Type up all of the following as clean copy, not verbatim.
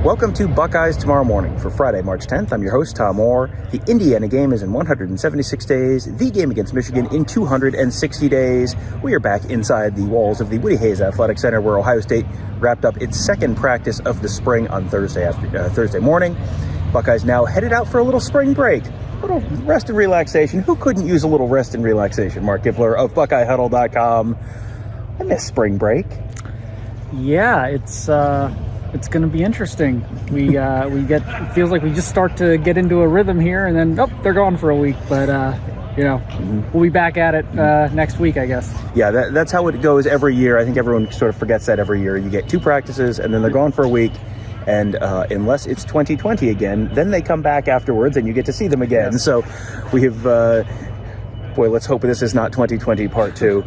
Welcome to Buckeyes Tomorrow Morning for Friday, March 10th. I'm your host, Tom Orr. The Indiana game is in 176 days. The game against Michigan in 260 days. We are back inside the walls of the Woody Hayes Athletic Center, where Ohio State wrapped up its second practice of the spring on Thursday morning. Buckeyes now headed out for a little spring break. A little rest and relaxation. Who couldn't use a little rest and relaxation? Marc Givler of BuckeyeHuddle.com. I miss spring break. Yeah, it's going to be interesting. It feels like we just start to get into a rhythm here, and then they're gone for a week. But we'll be back at it next week, I guess. Yeah, that's how it goes every year. I think everyone sort of forgets that every year. You get two practices, and then they're gone for a week. And unless it's 2020 again, then they come back afterwards, and you get to see them again. Yes. So we have. Boy, let's hope this is not 2020 part 2.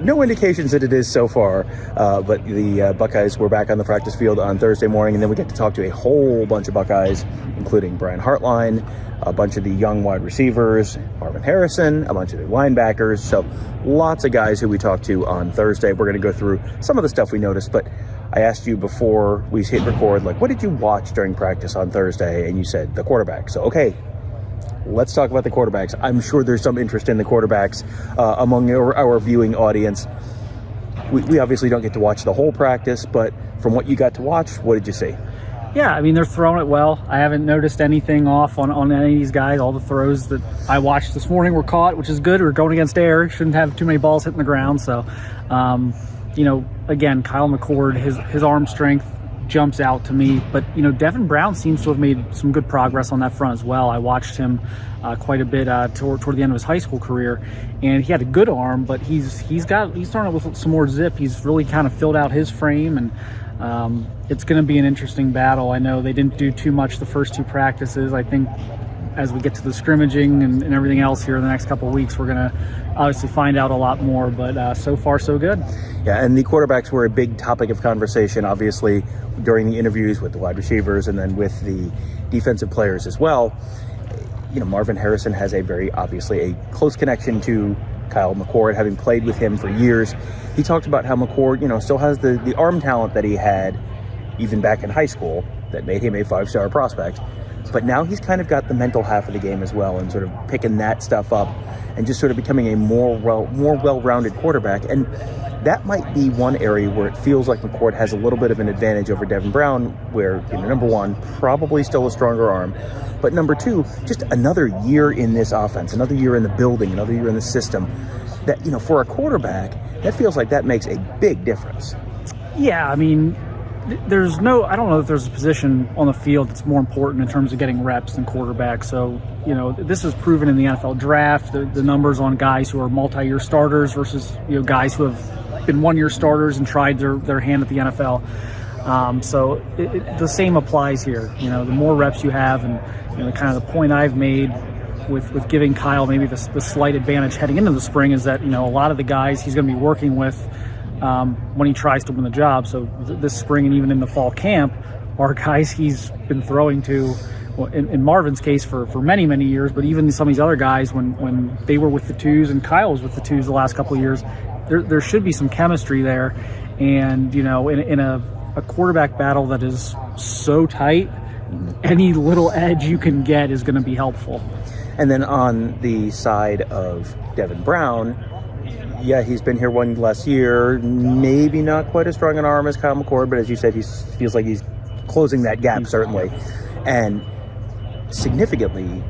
No indications that it is so far, but the Buckeyes were back on the practice field on Thursday morning, and then we get to talk to a whole bunch of Buckeyes, including Brian Hartline, a bunch of the young wide receivers, Marvin Harrison, a bunch of the linebackers. So lots of guys who we talked to on Thursday. We're going to go through some of the stuff we noticed, but I asked you before we hit record, what did you watch during practice on Thursday? And you said the quarterback. So, okay. Let's talk about the quarterbacks. I'm sure there's some interest in the quarterbacks among our viewing audience. We obviously don't get to watch the whole practice, but from what you got to watch, what did you see? Yeah, I mean, they're throwing it well. I haven't noticed anything off on any of these guys. All the throws that I watched this morning were caught, which is good. We're going against air. Shouldn't have too many balls hitting the ground. So, again, Kyle McCord, his arm strength jumps out to me, but Devin Brown seems to have made some good progress on that front as well. I watched him quite a bit toward the end of his high school career, and he had a good arm, but he's throwing it with some more zip. He's really kind of filled out his frame, and it's going to be an interesting battle. I know they didn't do too much the first two practices. I think as we get to the scrimmaging and everything else here in the next couple of weeks, we're going to obviously find out a lot more, but so far so good. Yeah, and the quarterbacks were a big topic of conversation, obviously, during the interviews with the wide receivers and then with the defensive players as well. Marvin Harrison has obviously a close connection to Kyle McCord, having played with him for years. He talked about how McCord, still has the arm talent that he had even back in high school that made him a 5-star prospect. But now he's kind of got the mental half of the game as well, and sort of picking that stuff up and just sort of becoming a more well-rounded quarterback. And that might be one area where it feels like McCord has a little bit of an advantage over Devin Brown, where, number one, probably still a stronger arm, but number two, just another year in this offense, another year in the building, another year in the system. That, for a quarterback, that feels like that makes a big difference. Yeah, I mean, I don't know if there's a position on the field that's more important in terms of getting reps than quarterback. So, this is proven in the NFL draft, the numbers on guys who are multi-year starters versus, guys who have been one-year starters and tried their hand at the NFL. So the same applies here. The more reps you have, and kind of the point I've made with giving Kyle maybe the slight advantage heading into the spring is that, a lot of the guys he's going to be working with when he tries to win the job. So this spring and even in the fall camp are guys he's been throwing to, well, in Marvin's case for many, many years, but even some of these other guys when they were with the twos and Kyle was with the twos the last couple of years, there should be some chemistry there. And, in a quarterback battle that is so tight, any little edge you can get is going to be helpful. And then on the side of Devin Brown, yeah, he's been here one less year, maybe not quite as strong an arm as Kyle McCord, but as you said, he feels like he's closing that gap, certainly, and significantly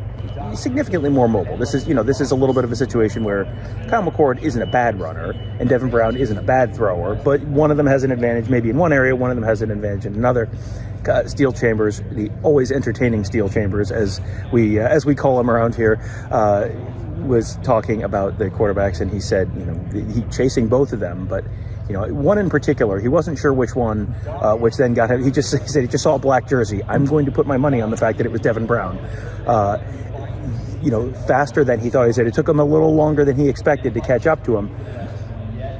more mobile. This is a little bit of a situation where Kyle McCord isn't a bad runner and Devin Brown isn't a bad thrower, but one of them has an advantage maybe in one area, one of them has an advantage in another. Steel Chambers, the always entertaining Steel Chambers, as we call him around here, was talking about the quarterbacks, and he said, he chasing both of them, but one in particular, he wasn't sure which one, which then got him. He said he just saw a black jersey. I'm going to put my money on the fact that it was Devin Brown. Faster than he thought. He said it took him a little longer than he expected to catch up to him.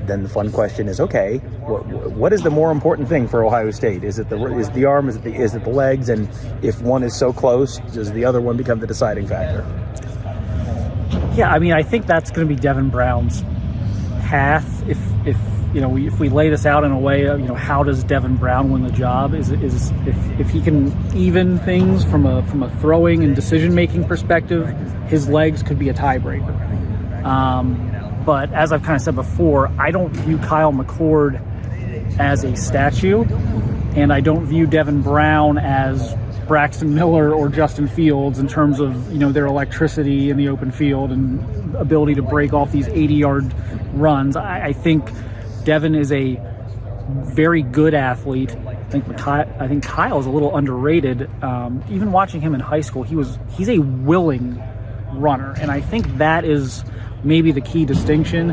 Then the fun question is, okay, what is the more important thing for Ohio State? Is it the arm? Is it the legs? And if one is so close, does the other one become the deciding factor? Yeah, I mean, I think that's going to be Devin Brown's path if if we lay this out in a way of, how does Devin Brown win the job? Is if he can even things from a throwing and decision-making perspective, his legs could be a tiebreaker. But as I've kind of said before, I don't view Kyle McCord as a statue, and I don't view Devin Brown as Braxton Miller or Justin Fields in terms of, their electricity in the open field and ability to break off these 80-yard runs. I think Devin is a very good athlete. I think Kyle is a little underrated. Even watching him in high school, he's a willing runner, and I think that is maybe the key distinction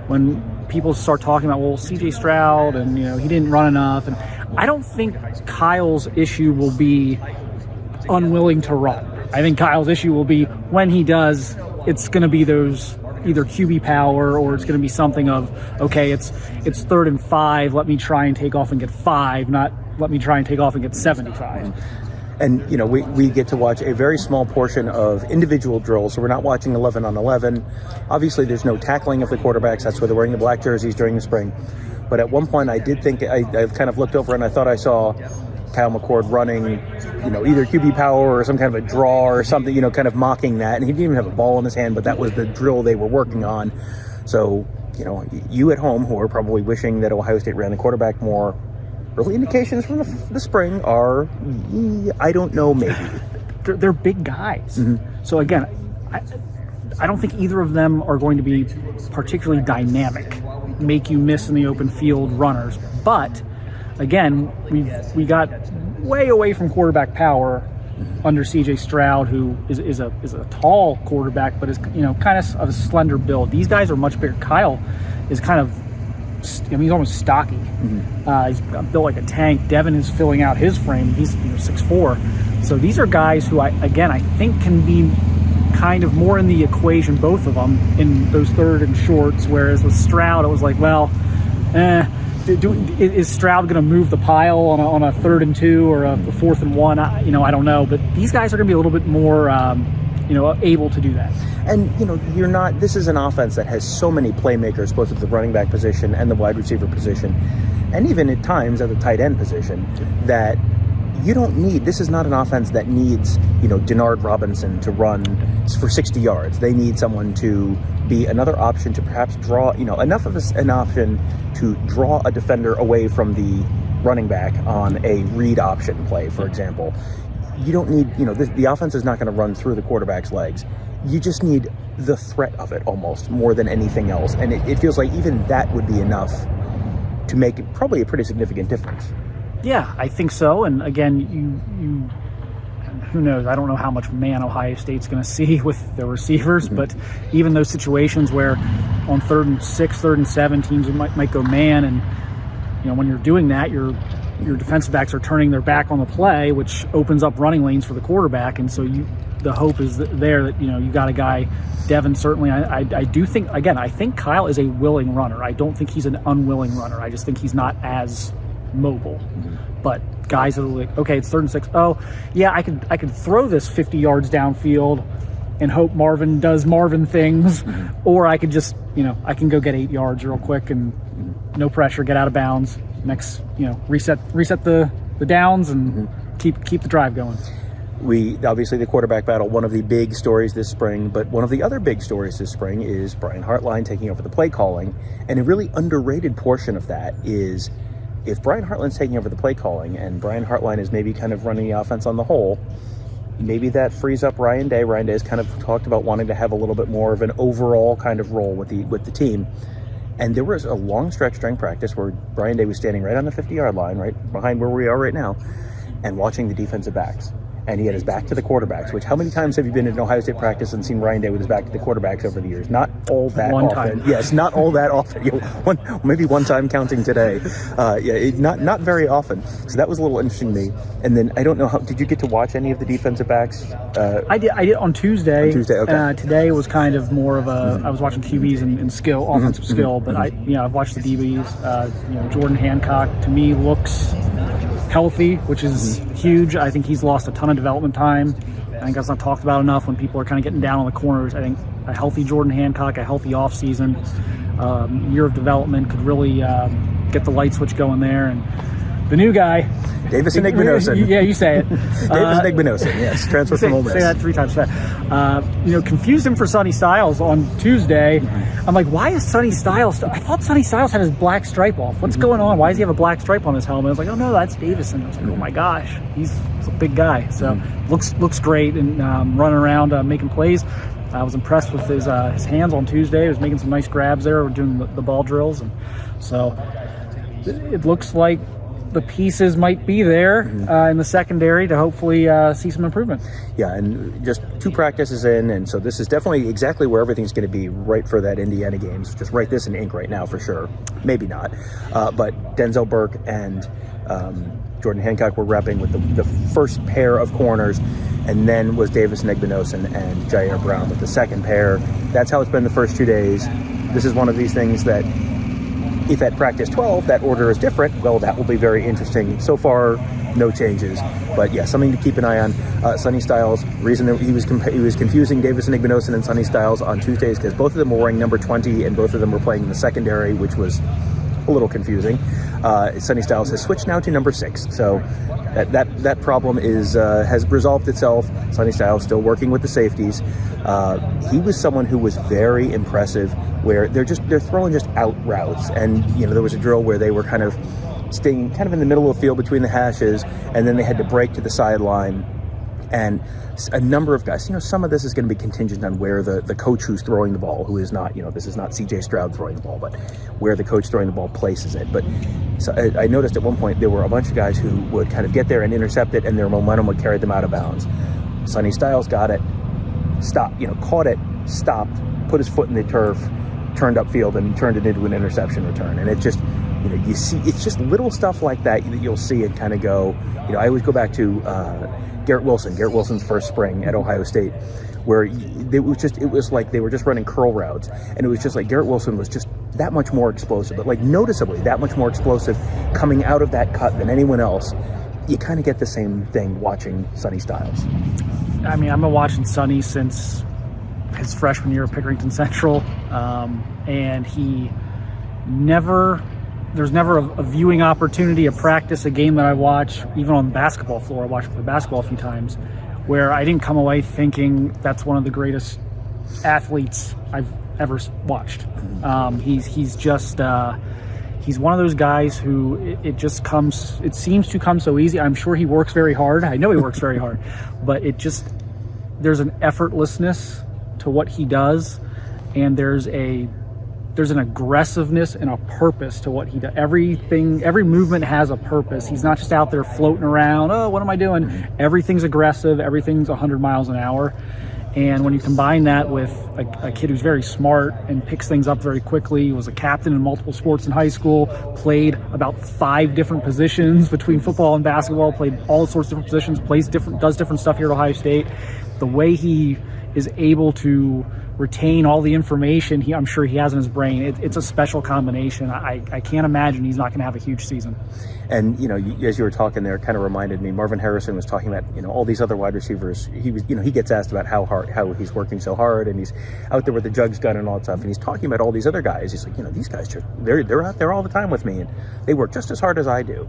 when people start talking about, CJ Stroud and he didn't run enough, and I don't think Kyle's issue will be unwilling to run. I think Kyle's issue will be when he does, it's going to be those either QB power, or it's going to be something of, okay, it's 3rd and 5, let me try and take off and get 5, not let me try and take off and get 75. And, we get to watch a very small portion of individual drills, so we're not watching 11 on 11. Obviously, there's no tackling of the quarterbacks. That's why they're wearing the black jerseys during the spring. But at one point, I did think, I kind of looked over and I thought I saw Kyle McCord running, either QB power or some kind of a draw or something, kind of mocking that. And he didn't even have a ball in his hand, but that was the drill they were working on. So, you at home who are probably wishing that Ohio State ran the quarterback more, early indications from the spring are, I don't know, maybe. They're big guys. Mm-hmm. So again, I don't think either of them are going to be particularly dynamic, make you miss in the open field runners. But again, we got way away from quarterback power under CJ Stroud, who is a tall quarterback, but is kind of a slender build. These guys are much bigger. Kyle is kind of, he's almost stocky. Mm-hmm. He's built like a tank. Devin is filling out his frame. He's 6'4". So these are guys who I think can be kind of more in the equation, both of them, in those 3rd and shorts. Whereas with Stroud, it was like, is Stroud going to move the pile on a 3rd and 2 or a 4th and 1? I don't know. But these guys are going to be a little bit more, able to do that. And, this is an offense that has so many playmakers, both at the running back position and the wide receiver position, and even at times at the tight end position, that you don't need. This is not an offense that needs, Denard Robinson to run for 60 yards. They need someone to be another option to perhaps draw, enough of an option to draw a defender away from the running back on a read option play, for example. You don't need, the offense is not going to run through the quarterback's legs. You just need the threat of it almost more than anything else. And it feels like even that would be enough to make it probably a pretty significant difference. Yeah, I think so. And again, you who knows? I don't know how much man Ohio State's going to see with their receivers, but even those situations where on 3rd and 6, 3rd and 7, teams might go man, and when you're doing that, your defensive backs are turning their back on the play, which opens up running lanes for the quarterback, and so the hope is there that you got a guy. Devin, certainly, I do think, again, I think Kyle is a willing runner. I don't think he's an unwilling runner. I just think he's not as mobile. But guys that are like, okay, it's 3rd and 6. Oh, yeah, I could throw this 50 yards downfield and hope Marvin does Marvin things, or I could just, I can go get 8 yards real quick and no pressure, get out of bounds. Next, reset the downs and keep the drive going. Obviously the quarterback battle, one of the big stories this spring, but one of the other big stories this spring is Brian Hartline taking over the play calling, and a really underrated portion of that is, if Brian Hartline's taking over the play calling and Brian Hartline is maybe kind of running the offense on the whole, maybe that frees up Ryan Day. Ryan Day has kind of talked about wanting to have a little bit more of an overall kind of role with the team. And there was a long stretch during practice where Ryan Day was standing right on the 50-yard line, right behind where we are right now, and watching the defensive backs. And he had his back to the quarterbacks, which how many times have you been in Ohio State practice and seen Ryan Day with his back to the quarterbacks over the years? Not all that one often. Time. Yes, not all that often. Maybe one time counting today. Not very often. So that was a little interesting to me. And then I don't know, did you get to watch any of the defensive backs? I did on Tuesday. Okay. Today was kind of more of a, I was watching QBs and skill, offensive skill, but I've watched the DBs. Jordan Hancock, to me, looks healthy, which is huge. I think he's lost a ton of development time. I think that's not talked about enough when people are kind of getting down on the corners. I think a healthy Jordan Hancock, a healthy offseason, year of development could really get the light switch going there. And the new guy, Davison Igbinosun. Yeah, you say it. Davison Igbinosun, yes, transfer from Ole Miss. Say that 3 times fast. Confused him for Sonny Styles on Tuesday. I'm like, why is Sonny Styles? I thought Sonny Styles had his black stripe off. What's going on? Why does he have a black stripe on his helmet? I was like, oh no, that's Davison. I was like, oh my gosh, he's a big guy. So looks great and running around making plays. I was impressed with his hands on Tuesday. He was making some nice grabs there. We're doing the ball drills, and so it looks like the pieces might be there in the secondary to hopefully see some improvement. Yeah, and just 2 practices in, and so this is definitely exactly where everything's going to be right for that Indiana games. Just write this in ink right now for sure. Maybe not. But Denzel Burke and Jordan Hancock were repping with the first pair of corners, and then was Davison Igbinosun and Jair Brown with the second pair. That's how it's been the first 2 days. This is one of these things that if at practice 12 that order is different, well, that will be very interesting. So far, no changes, but yeah, something to keep an eye on. Sonny Styles, reason that he was confusing Davison Igbinosun and Sonny Styles on Tuesdays because both of them were wearing number 20 and both of them were playing in the secondary, which was a little confusing. Sonny Styles has switched now to number 6, so that problem has resolved itself. Sonny Styles still working with the safeties. He was someone who was very impressive, where they're throwing just out routes, and there was a drill where they were kind of staying kind of in the middle of the field between the hashes, and then they had to break to the sideline. And a number of guys, some of this is going to be contingent on where the coach who's throwing the ball, who is not, this is not CJ Stroud throwing the ball, but where the coach throwing the ball places it. But so I noticed at one point there were a bunch of guys who would kind of get there and intercept it, and their momentum would carry them out of bounds. Sonny Styles got it, stopped, caught it, stopped, put his foot in the turf, turned upfield, and turned it into an interception return. And it just, you see, it's just little stuff like that you'll see and kind of go, I always go back to Garrett Wilson's first spring at Ohio State, where it was like they were just running curl routes, and it was just like Garrett Wilson was just that much more explosive, but like noticeably that much more explosive coming out of that cut than anyone else. You kind of get the same thing watching Sonny Styles. I mean, I've been watching Sonny since his freshman year at Pickerington Central, and there's never a viewing opportunity, a practice, a game that I watch, even on the basketball floor. I watched the basketball a few times, where I didn't come away thinking that's one of the greatest athletes I've ever watched. He's one of those guys who it seems to come so easy. I'm sure he works very hard. I know he works very hard, but there's an effortlessness to what he does, and there's an aggressiveness and a purpose to what he does. Every movement has a purpose. He's not just out there floating around, oh, what am I doing? Everything's aggressive. Everything's 100 miles an hour. And when you combine that with a kid who's very smart and picks things up very quickly, was a captain in multiple sports in high school, played about 5 different positions between football and basketball, played all sorts of different positions, does different stuff here at Ohio State. The way he is able to retain all the information I'm sure he has in his brain, it's a special combination. I can't imagine he's not going to have a huge season. And as you were talking there, it kind of reminded me, Marvin Harrison was talking about all these other wide receivers. He gets asked about how he's working so hard, and he's out there with the jugs gun and all that stuff, and he's talking about all these other guys. He's like, these guys they're out there all the time with me, and they work just as hard as I do.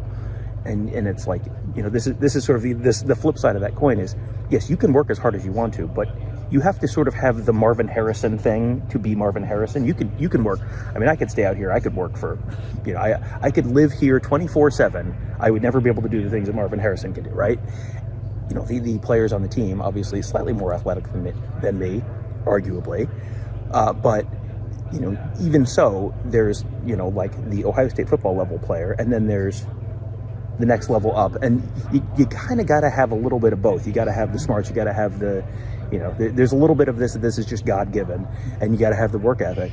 And it's like, this is sort of the flip side of that coin is, yes, you can work as hard as you want to, but you have to sort of have the Marvin Harrison thing to be Marvin Harrison. You can work. I mean, I could stay out here. I could work for, I could live here 24/7. I would never be able to do the things that Marvin Harrison can do, right? The players on the team, obviously slightly more athletic than me, arguably. But, even so, there's, like the Ohio State football level player, and then there's the next level up. And you kind of got to have a little bit of both. You got to have the smarts. You got to have the, there's a little bit of this is just God-given, and you got to have the work ethic.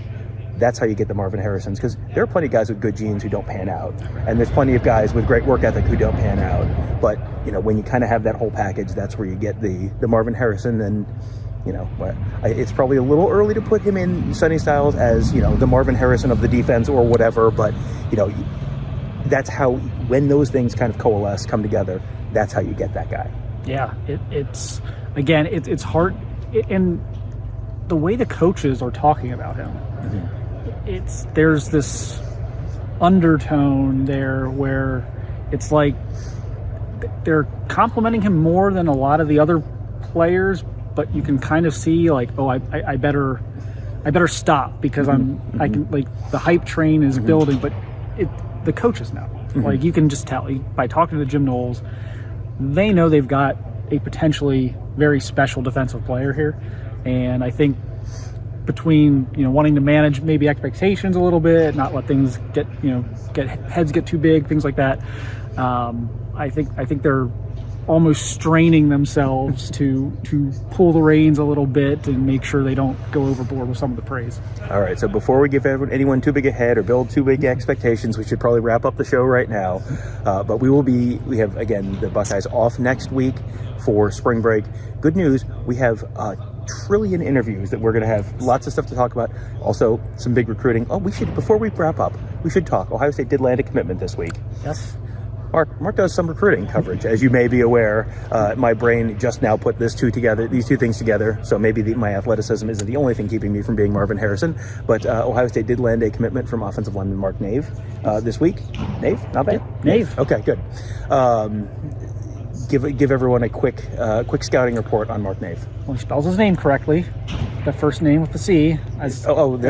That's how you get the Marvin Harrisons, because there are plenty of guys with good genes who don't pan out, and there's plenty of guys with great work ethic who don't pan out. But when you kind of have that whole package, that's where you get the Marvin Harrison. And but it's probably a little early to put him in Sonny Styles as the Marvin Harrison of the defense or whatever. But that's how, when those things kind of coalesce, come together, that's how you get that guy. Yeah, it's again, it's hard, and the way the coaches are talking about him, there's this undertone there where it's like they're complimenting him more than a lot of the other players, but you can kind of see like, oh, I better stop because I can, like, the hype train is building, but the coaches know. Like, you can just tell by talking to Jim Knowles, they know they've got a potentially very special defensive player here, and I think between wanting to manage maybe expectations a little bit, not let things get heads get too big, things like that. I think they're almost straining themselves to pull the reins a little bit and make sure they don't go overboard with some of the praise. All right, so before we give anyone too big a head or build too big expectations, we should probably wrap up the show right now. But we have, again, the Buckeyes off next week for spring break. Good news, we have a trillion interviews that we're going to have lots of stuff to talk about. Also, some big recruiting. Before we wrap up, we should talk. Ohio State did land a commitment this week. Yes. Mark does some recruiting coverage, as you may be aware. My brain just now put these two things together, so maybe my athleticism isn't the only thing keeping me from being Marvin Harrison. But Ohio State did land a commitment from offensive lineman Mark Nave this week. Nave? Not bad? Nave. Okay, good. Give everyone a quick scouting report on Mark Nave. Well, he spells his name correctly. The first name with the C, as was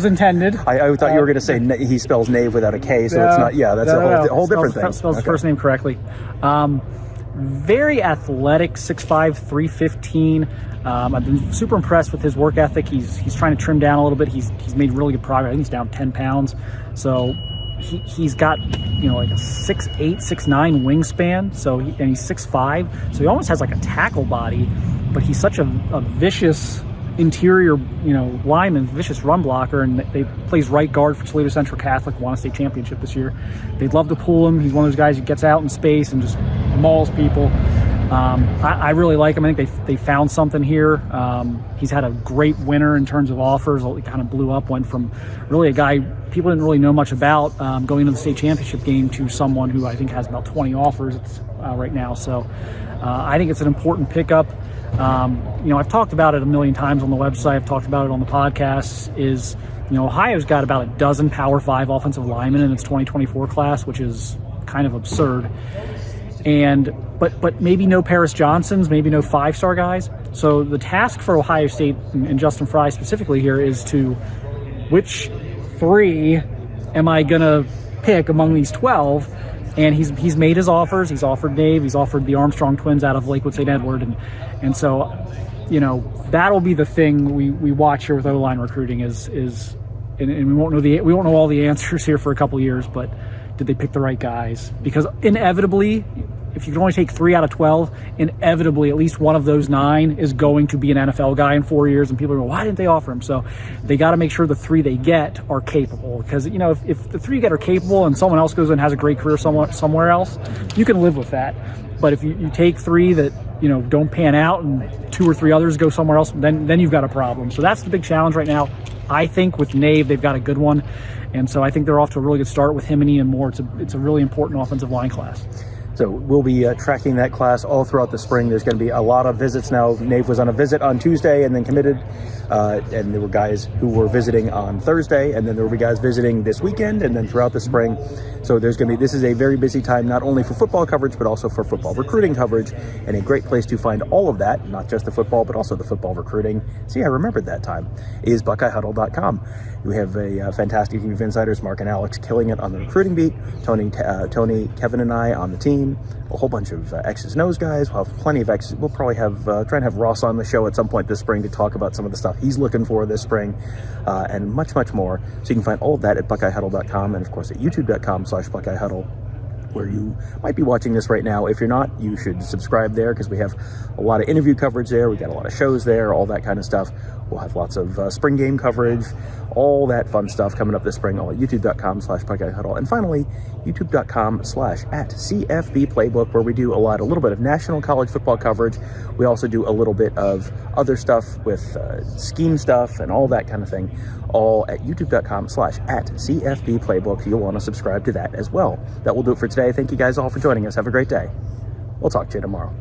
intended. I thought you were going to say he spells Nave without a K, so it's not. Yeah, that's a whole different thing. Spells his first name correctly. Very athletic, 6'5", 315. I've been super impressed with his work ethic. He's trying to trim down a little bit. He's made really good progress. I think he's down 10 pounds. So he's got like a 6'8", 6'9" wingspan. So he's 6'5". So he almost has like a tackle body, but he's such a vicious interior, lineman, vicious run blocker, and they plays right guard for Toledo Central Catholic, won a state championship this year. They'd love to pull him. He's one of those guys who gets out in space and just mauls people. I really like him. I think they found something here. He's had a great winter in terms of offers. He kind of blew up, went from really a guy people didn't really know much about going into the state championship game to someone who I think has about 20 offers right now. So I think it's an important pickup. I've talked about it a million times on the website. I've talked about it on the podcast. Ohio's got about a dozen Power 5 offensive linemen in its 2024 class, which is kind of absurd. But maybe no Paris Johnsons, maybe no 5-star guys. So the task for Ohio State and Justin Fry specifically here is to which 3 am I gonna pick among these 12? And he's made his offers. He's offered Dave. He's offered the Armstrong twins out of Lakewood St. Edward, and so that'll be the thing we watch here with O-line recruiting and we won't know all the answers here for a couple years, but did they pick the right guys? Because inevitably, if you can only take 3 out of 12, inevitably at least one of those 9 is going to be an NFL guy in 4 years, and people go, why didn't they offer him? So they got to make sure the 3 they get are capable, because if the 3 you get are capable and someone else goes and has a great career somewhere else, you can live with that. But if you take 3 that don't pan out and 2 or 3 others go somewhere else, then you've got a problem. So that's the big challenge right now. I think with Nave, they've got a good one, and so I think they're off to a really good start with him and Ian Moore. It's a really important offensive line class. So we'll be tracking that class all throughout the spring. There's going to be a lot of visits now. Nave was on a visit on Tuesday and then committed. And there were guys who were visiting on Thursday, and then there will be guys visiting this weekend and then throughout the spring. So this is a very busy time, not only for football coverage, but also for football recruiting coverage, and a great place to find all of that, not just the football, but also the football recruiting. See, I remembered that time, is BuckeyeHuddle.com. We have a fantastic team of insiders, Mark and Alex, killing it on the recruiting beat. Tony, Kevin, and I on the team. A whole bunch of X's and O's guys. We'll have plenty of X's. We'll probably try and have Ross on the show at some point this spring to talk about some of the stuff he's looking for this spring, and much, much more. So you can find all of that at BuckeyeHuddle.com, and of course at YouTube.com/BuckeyeHuddle, where you might be watching this right now. If you're not, you should subscribe there, because we have a lot of interview coverage there. We got a lot of shows there, all that kind of stuff. We'll have lots of spring game coverage, all that fun stuff coming up this spring, all at youtube.com/BuckeyeHuddle. And finally, youtube.com/@CFBPlaybook, where we do a little bit of national college football coverage. We also do a little bit of other stuff with scheme stuff and all that kind of thing, all at youtube.com/@CFBPlaybook. You'll want to subscribe to that as well. That will do it for today. Thank you guys all for joining us. Have a great day. We'll talk to you tomorrow.